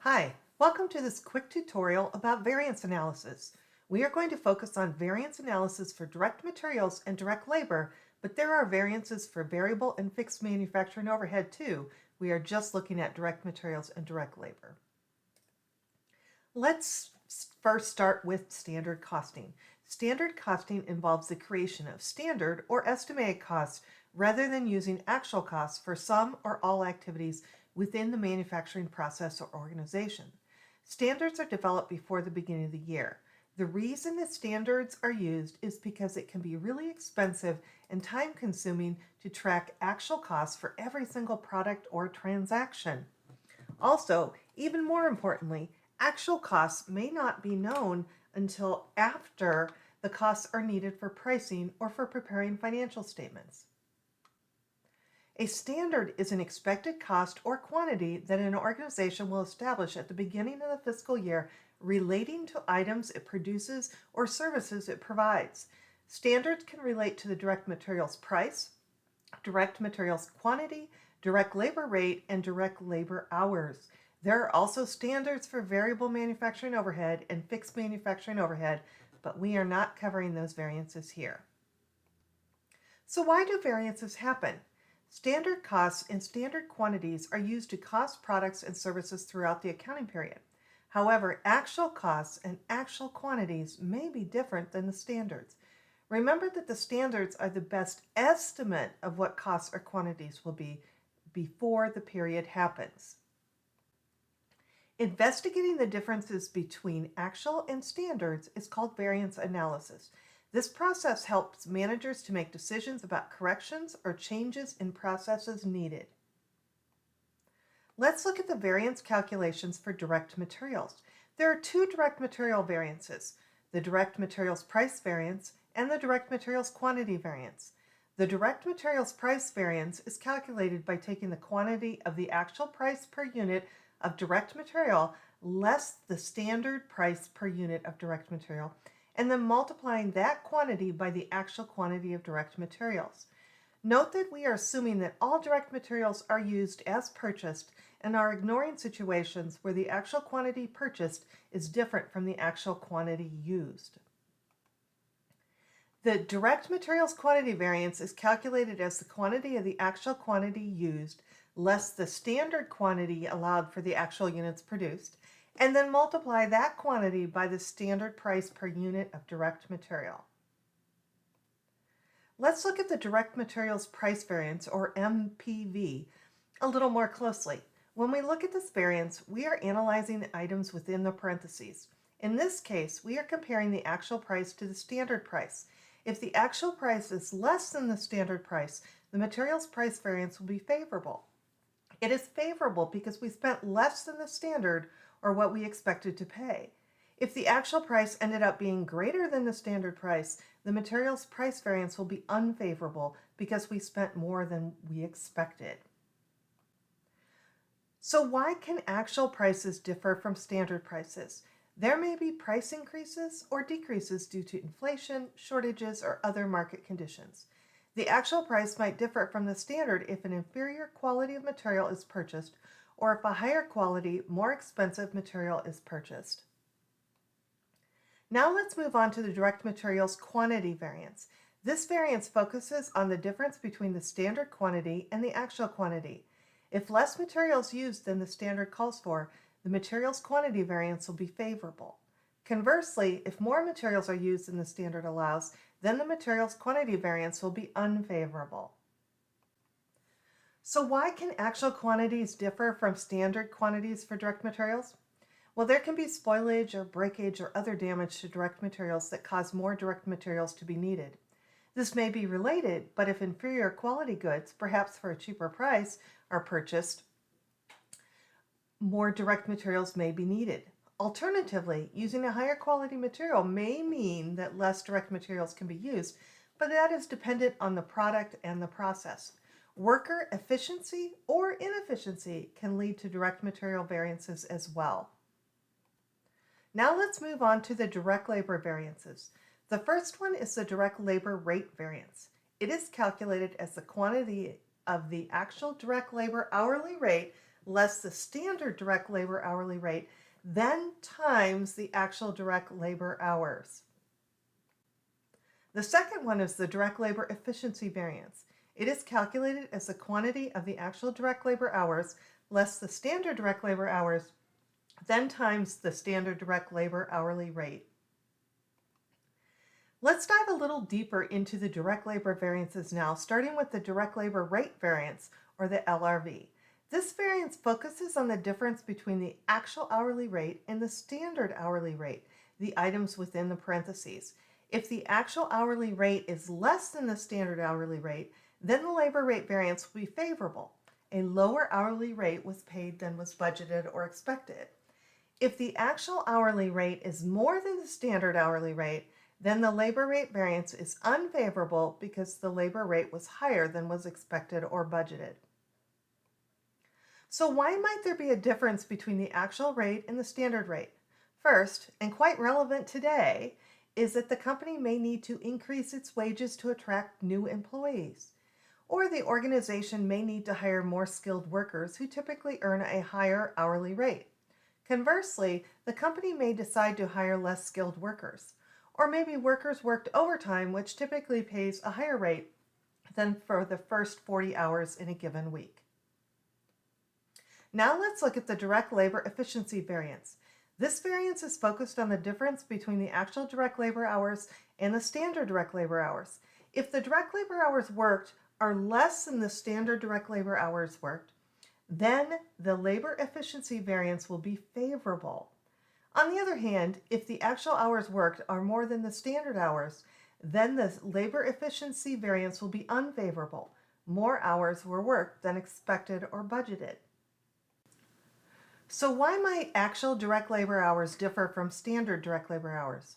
Hi, welcome to this quick tutorial about variance analysis. We are going to focus on variance analysis for direct materials and direct labor, but there are variances for variable and fixed manufacturing overhead too. We are just looking at direct materials and direct labor. Let's first start with standard costing. Standard costing involves the creation of standard or estimated costs rather than using actual costs for some or all activities within the manufacturing process or organization. Standards are developed before the beginning of the year. The reason that standards are used is because it can be really expensive and time consuming to track actual costs for every single product or transaction. Also, even more importantly, actual costs may not be known until after the costs are needed for pricing or for preparing financial statements. A standard is an expected cost or quantity that an organization will establish at the beginning of the fiscal year relating to items it produces or services it provides. Standards can relate to the direct materials price, direct materials quantity, direct labor rate, and direct labor hours. There are also standards for variable manufacturing overhead and fixed manufacturing overhead, but we are not covering those variances here. So why do variances happen? Standard costs and standard quantities are used to cost products and services throughout the accounting period. However, actual costs and actual quantities may be different than the standards. Remember that the standards are the best estimate of what costs or quantities will be before the period happens. Investigating the differences between actual and standards is called variance analysis. This process helps managers to make decisions about corrections or changes in processes needed. Let's look at the variance calculations for direct materials. There are two direct material variances, the direct materials price variance and the direct materials quantity variance. The direct materials price variance is calculated by taking the quantity of the actual price per unit of direct material less the standard price per unit of direct material, and then multiplying that quantity by the actual quantity of direct materials. Note that we are assuming that all direct materials are used as purchased and are ignoring situations where the actual quantity purchased is different from the actual quantity used. The direct materials quantity variance is calculated as the quantity of the actual quantity used less the standard quantity allowed for the actual units produced, and then multiply that quantity by the standard price per unit of direct material. Let's look at the direct materials price variance, or MPV, a little more closely. When we look at this variance, we are analyzing the items within the parentheses. In this case, we are comparing the actual price to the standard price. If the actual price is less than the standard price, the materials price variance will be favorable. It is favorable because we spent less than the standard or what we expected to pay. If the actual price ended up being greater than the standard price, the materials price variance will be unfavorable because we spent more than we expected. So why can actual prices differ from standard prices? There may be price increases or decreases due to inflation, shortages, or other market conditions. The actual price might differ from the standard if an inferior quality of material is purchased or if a higher quality, more expensive material is purchased. Now let's move on to the direct materials quantity variance. This variance focuses on the difference between the standard quantity and the actual quantity. If less material is used than the standard calls for, the materials quantity variance will be favorable. Conversely, if more materials are used than the standard allows, then the materials quantity variance will be unfavorable. So why can actual quantities differ from standard quantities for direct materials? Well, there can be spoilage or breakage or other damage to direct materials that cause more direct materials to be needed. This may be related, but if inferior quality goods, perhaps for a cheaper price, are purchased, more direct materials may be needed. Alternatively, using a higher quality material may mean that less direct materials can be used, but that is dependent on the product and the process. Worker efficiency or inefficiency can lead to direct material variances as well. Now let's move on to the direct labor variances. The first one is the direct labor rate variance. It is calculated as the quantity of the actual direct labor hourly rate less the standard direct labor hourly rate, then times the actual direct labor hours. The second one is the direct labor efficiency variance. It is calculated as the quantity of the actual direct labor hours less the standard direct labor hours, then times the standard direct labor hourly rate. Let's dive a little deeper into the direct labor variances now, starting with the direct labor rate variance, or the LRV. This variance focuses on the difference between the actual hourly rate and the standard hourly rate, the items within the parentheses. If the actual hourly rate is less than the standard hourly rate, then the labor rate variance will be favorable. A lower hourly rate was paid than was budgeted or expected. If the actual hourly rate is more than the standard hourly rate, then the labor rate variance is unfavorable because the labor rate was higher than was expected or budgeted. So why might there be a difference between the actual rate and the standard rate? First, and quite relevant today, is that the company may need to increase its wages to attract new employees, or the organization may need to hire more skilled workers who typically earn a higher hourly rate. Conversely, the company may decide to hire less skilled workers, or maybe workers worked overtime, which typically pays a higher rate than for the first 40 hours in a given week. Now let's look at the direct labor efficiency variance. This variance is focused on the difference between the actual direct labor hours and the standard direct labor hours. If the direct labor hours worked are less than the standard direct labor hours worked, then the labor efficiency variance will be favorable. On the other hand, if the actual hours worked are more than the standard hours, then the labor efficiency variance will be unfavorable. More hours were worked than expected or budgeted. So why might actual direct labor hours differ from standard direct labor hours?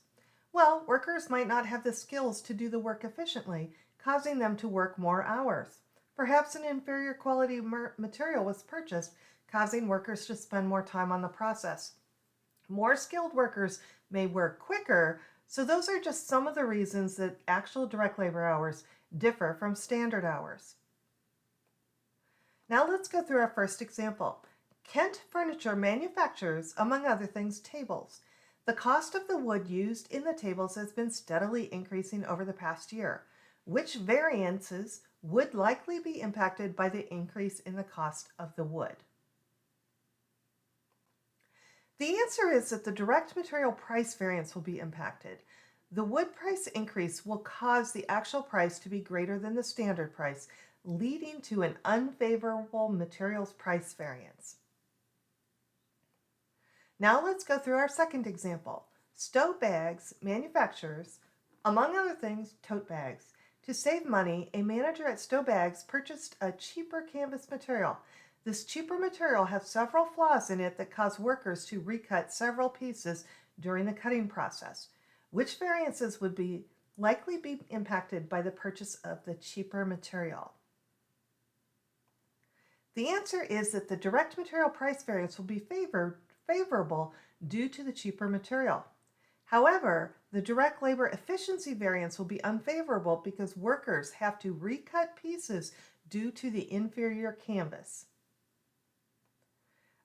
Well, workers might not have the skills to do the work efficiently, causing them to work more hours. Perhaps an inferior quality material was purchased, causing workers to spend more time on the process. More skilled workers may work quicker, so those are just some of the reasons that actual direct labor hours differ from standard hours. Now let's go through our first example. Kent Furniture manufactures, among other things, tables. The cost of the wood used in the tables has been steadily increasing over the past year. Which variances would likely be impacted by the increase in the cost of the wood? The answer is that the direct material price variance will be impacted. The wood price increase will cause the actual price to be greater than the standard price, leading to an unfavorable materials price variance. Now let's go through our second example. Stow Bags manufactures, among other things, tote bags. To save money, a manager at Stow Bags purchased a cheaper canvas material. This cheaper material has several flaws in it that cause workers to recut several pieces during the cutting process. Which variances would likely be impacted by the purchase of the cheaper material? The answer is that the direct material price variance will be favorable due to the cheaper material. However, the direct labor efficiency variance will be unfavorable because workers have to recut pieces due to the inferior canvas.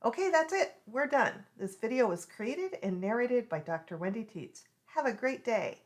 Okay, that's it. We're done. This video was created and narrated by Dr. Wendy Tietz. Have a great day.